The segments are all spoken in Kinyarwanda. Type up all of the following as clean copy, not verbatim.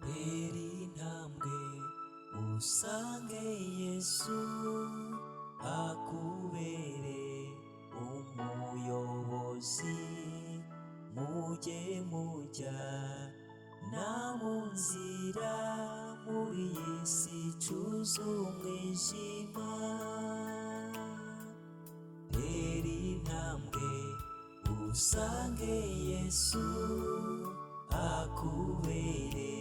tera intambwe usange Yesu akubere umuyobozi. Mujye mujya na mu nzira muri iyi si icuza umwijima. Tera intambwe usange Yesu akubere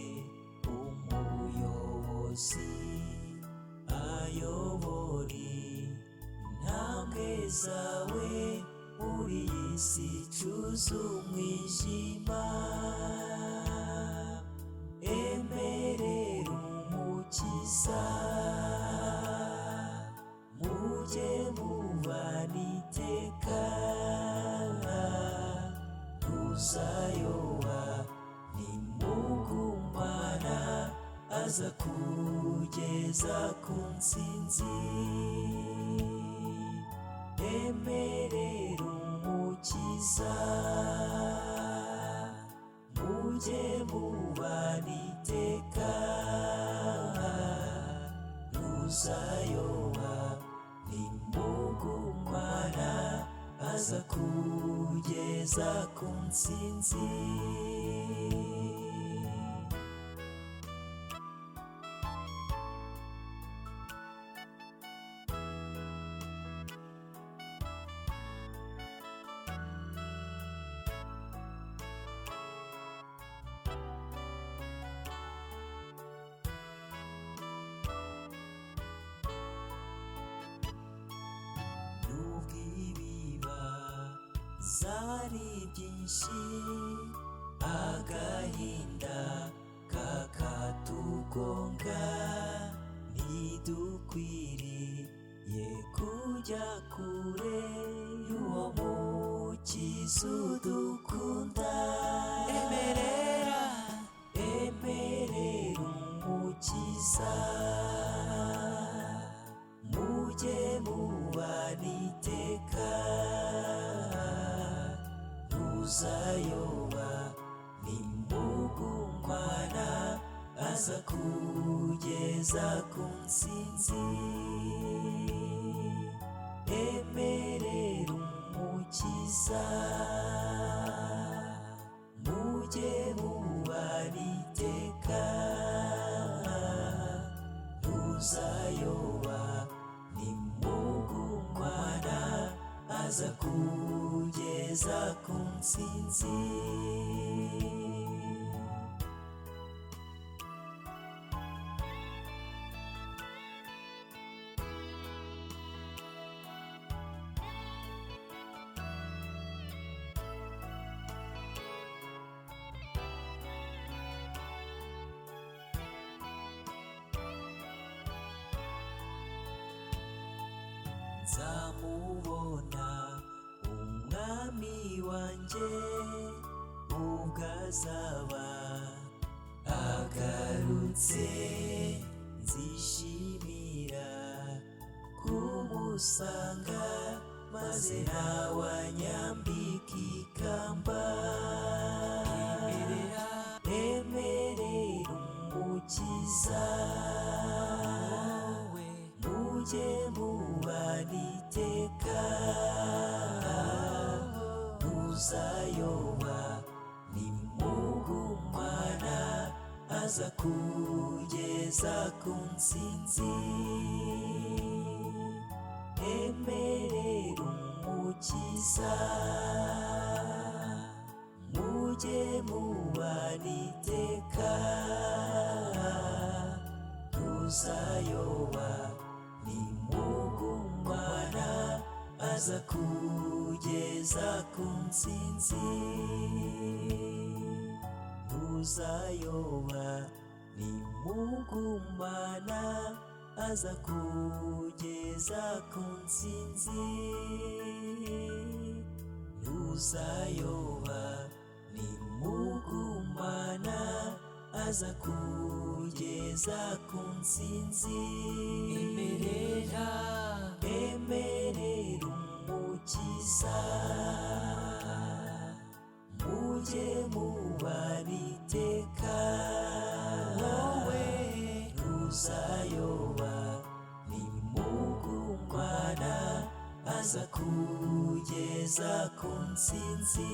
umuyobozi, ayobore intambwe zawe muri iyi si icuza umwijima. Emerera umukiza, mujye mubana iteka, ntuzayoba nimugumana, aza kugeza ku ntsinzi. Emerera umukiza, mujye mubana iteka, ntuzayoba nimugumana, aza kugeza ku ntsinzi. Nubwo ibibazo byinshi, agahinda kakatugonga, ntidukwiriye kujya kure y'uwo mukiza udukunda. Emerera umukiza, mujye mubana iteka, ntuzayoba nimugumana, aza kugeza ku ntsinzi. Emerera umukiza, mujye mubana iteka, ntuzayoba nimugumana, aza kugeza ku ntsinzi. Nzamubona umwami wanjye ubwo azaba agarutse, nzishimira kumusanga, maze nawe anyambike ikamba. Emerera umukiza, mujye mubana iteka, ntuzayoba nimugumana, aza kugeza ku ntsinzi. Emerera umukiza, mujye mubana iteka, ntuzayoba nimugumana, aza kugeza ku ntsinzi. Ntuzayoba nimugumana, aza kugeza ku ntsinzi. Ntuzayoba nimugumana, aza kugeza ku ntsinzi. Emerera umukiza, mujye mubana iteka, aza kugeza ku ntsinzi.